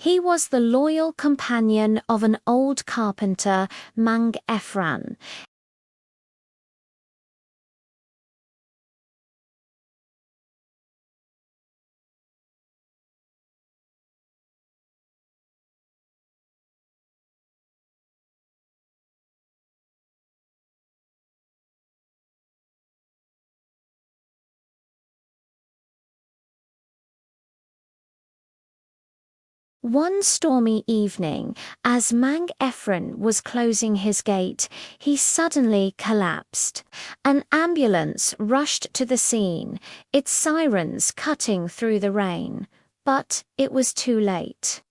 He was the loyal companion of an old carpenter, Mang Ephran. One stormy evening, as Mang Ephran was closing his gate, he suddenly collapsed. An ambulance rushed to the scene, its sirens cutting through the rain. But it was too late.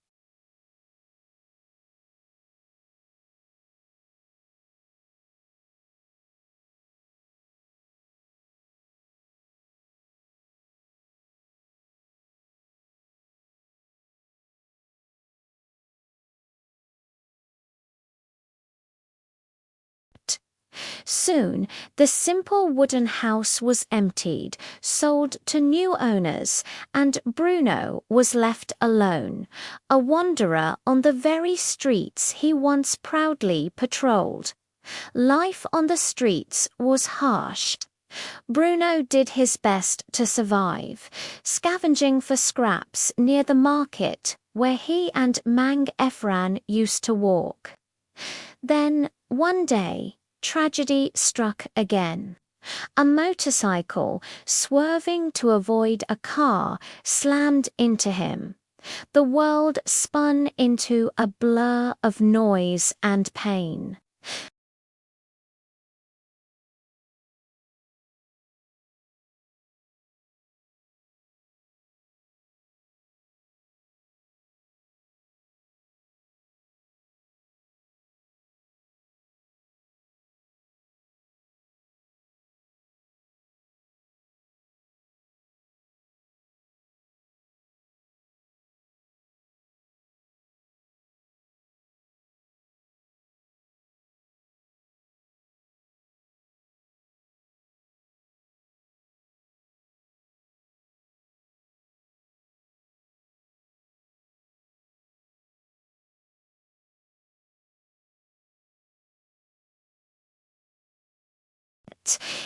Soon, the simple wooden house was emptied, sold to new owners, and Bruno was left alone, a wanderer on the very streets he once proudly patrolled. Life on the streets was harsh. Bruno did his best to survive, scavenging for scraps near the market where he and Mang Ephran used to walk. Then, one day, tragedy struck again. A motorcycle, swerving to avoid a car, slammed into him. The world spun into a blur of noise and pain.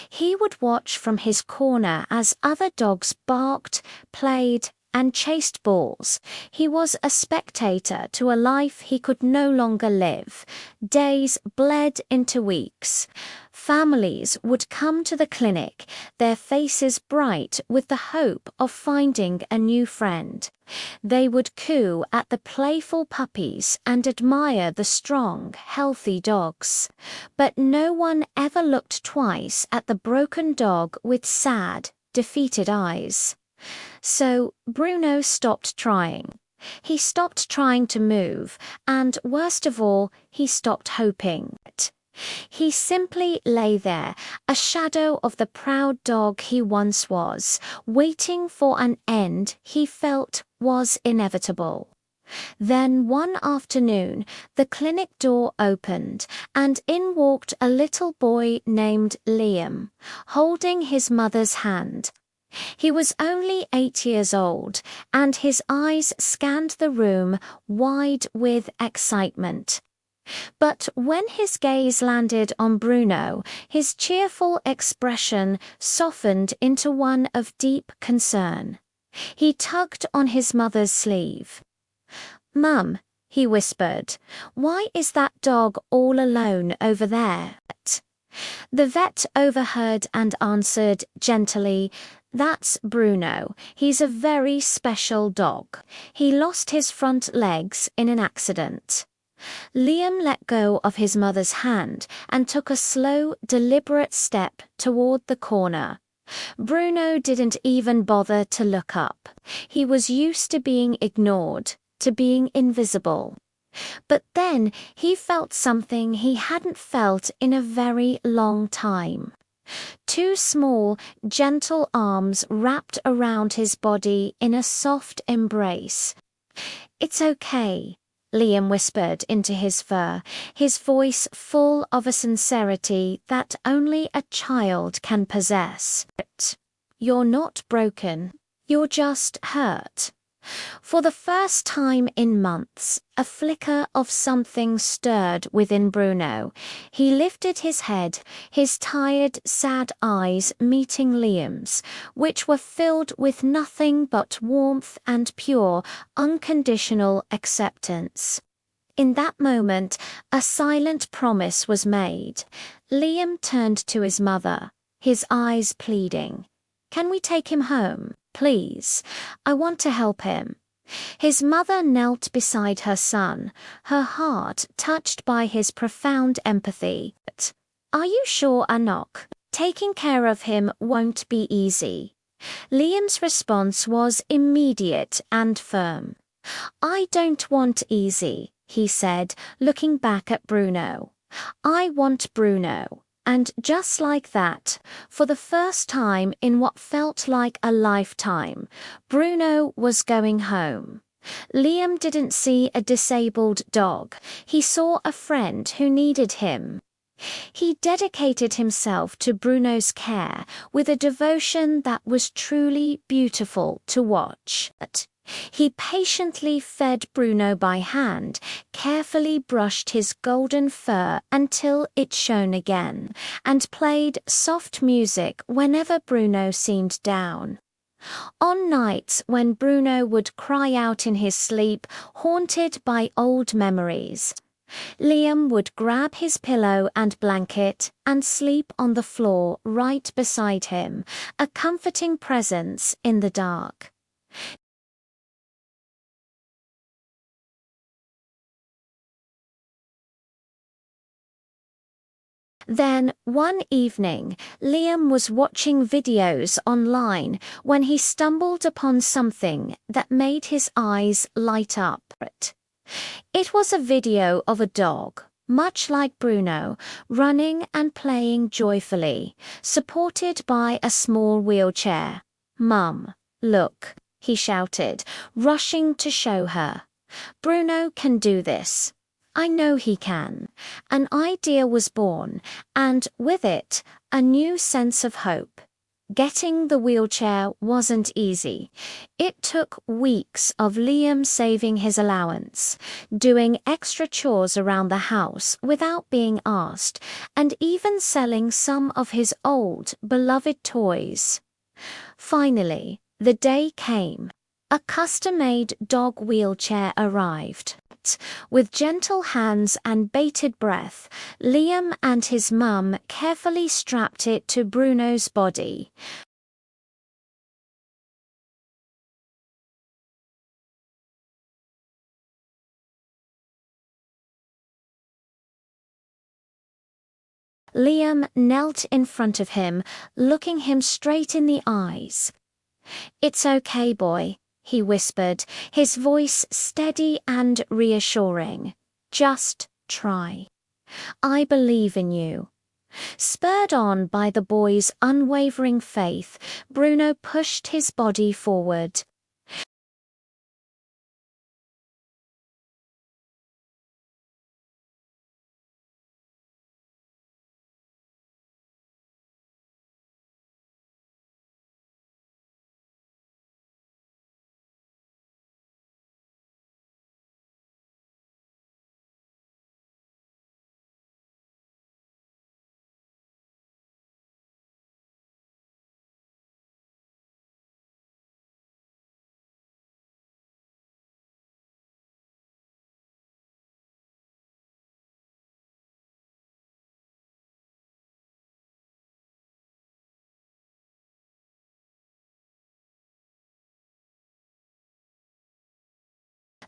He would watch from his corner as other dogs barked, played, and chased balls. He was a spectator to a life he could no longer live. Days bled into weeks. Families would come to the clinic, their faces bright with the hope of finding a new friend. They would coo at the playful puppies and admire the strong, healthy dogs. But no one ever looked twice at the broken dog with sad, defeated eyes. So Bruno stopped trying. He stopped trying to move, and worst of all, he stopped hoping. He simply lay there, a shadow of the proud dog he once was, waiting for an end he felt was inevitable. Then one afternoon, the clinic door opened, and in walked a little boy named Liam, holding his mother's hand. He was only 8 years old, and his eyes scanned the room wide with excitement. But when his gaze landed on Bruno, his cheerful expression softened into one of deep concern. He tugged on his mother's sleeve. "Mum," he whispered, "why is that dog all alone over there?" The vet overheard and answered gently, "That's Bruno. He's a very special dog. He lost his front legs in an accident." Liam let go of his mother's hand and took a slow, deliberate step toward the corner. Bruno didn't even bother to look up. He was used to being ignored, to being invisible. But then he felt something he hadn't felt in a very long time. Two small, gentle arms wrapped around his body in a soft embrace. "It's okay," Liam whispered into his fur, his voice full of a sincerity that only a child can possess. "You're not broken. You're just hurt." For the first time in months, a flicker of something stirred within Bruno. He lifted his head, his tired, sad eyes meeting Liam's, which were filled with nothing but warmth and pure, unconditional acceptance. In that moment, a silent promise was made. Liam turned to his mother, his eyes pleading. "Can we take him home, please? I want to help him." His mother knelt beside her son, her heart touched by his profound empathy. "Are you sure, Anok? Taking care of him won't be easy." Liam's response was immediate and firm. "I don't want easy," he said, looking back at Bruno. "I want Bruno." And just like that, for the first time in what felt like a lifetime, Bruno was going home. Liam didn't see a disabled dog. He saw a friend who needed him. He dedicated himself to Bruno's care with a devotion that was truly beautiful to watch. He patiently fed Bruno by hand, carefully brushed his golden fur until it shone again, and played soft music whenever Bruno seemed down. On nights when Bruno would cry out in his sleep, haunted by old memories, Liam would grab his pillow and blanket and sleep on the floor right beside him, a comforting presence in the dark. Then, one evening, Liam was watching videos online when he stumbled upon something that made his eyes light up. It was a video of a dog, much like Bruno, running and playing joyfully, supported by a small wheelchair. "Mum, look," he shouted, rushing to show her. "Bruno can do this. I know he can." An idea was born, and with it, a new sense of hope. Getting the wheelchair wasn't easy. It took weeks of Liam saving his allowance, doing extra chores around the house without being asked, and even selling some of his old, beloved toys. Finally, the day came. A custom-made dog wheelchair arrived. With gentle hands and bated breath, Liam and his mum carefully strapped it to Bruno's body. Liam knelt in front of him, looking him straight in the eyes. "It's okay, boy," he whispered, his voice steady and reassuring. "Just try. I believe in you." Spurred on by the boy's unwavering faith, Bruno pushed his body forward.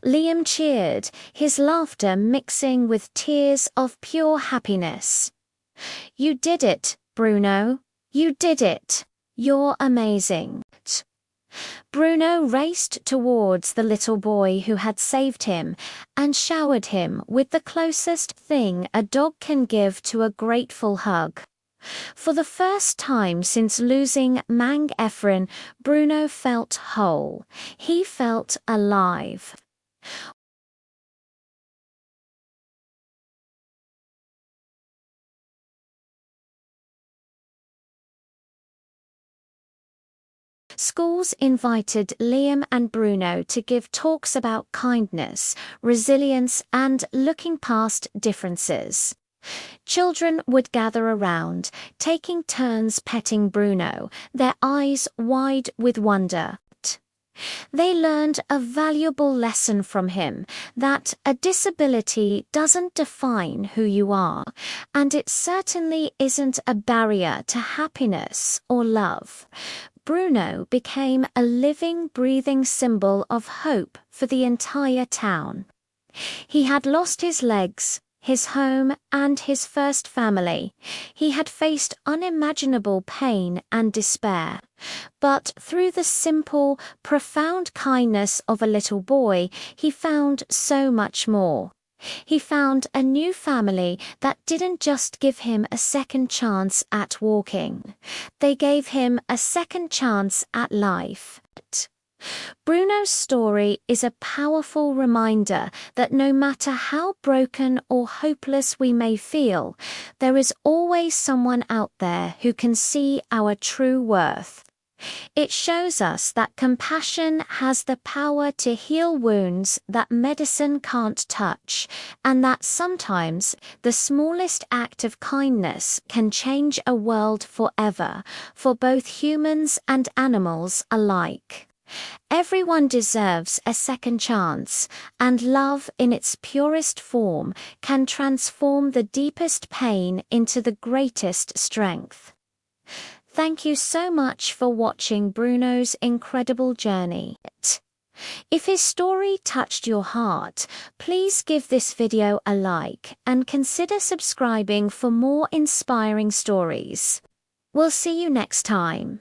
Liam cheered, his laughter mixing with tears of pure happiness. "You did it, Bruno. You did it. You're amazing." Bruno raced towards the little boy who had saved him and showered him with the closest thing a dog can give to a grateful hug. For the first time since losing Mang Efren, Bruno felt whole. He felt alive. Schools invited Liam and Bruno to give talks about kindness, resilience, and looking past differences. Children would gather around, taking turns petting Bruno, their eyes wide with wonder. They learned a valuable lesson from him, that a disability doesn't define who you are, and it certainly isn't a barrier to happiness or love. Bruno became a living, breathing symbol of hope for the entire town. He had lost his legs, his home, and his first family. He had faced unimaginable pain and despair. But through the simple, profound kindness of a little boy, he found so much more. He found a new family that didn't just give him a second chance at walking. They gave him a second chance at life. Bruno's story is a powerful reminder that no matter how broken or hopeless we may feel, there is always someone out there who can see our true worth. It shows us that compassion has the power to heal wounds that medicine can't touch, and that sometimes the smallest act of kindness can change a world forever, for both humans and animals alike. Everyone deserves a second chance, and love in its purest form can transform the deepest pain into the greatest strength. Thank you so much for watching Bruno's incredible journey. If his story touched your heart, please give this video a like and consider subscribing for more inspiring stories. We'll see you next time.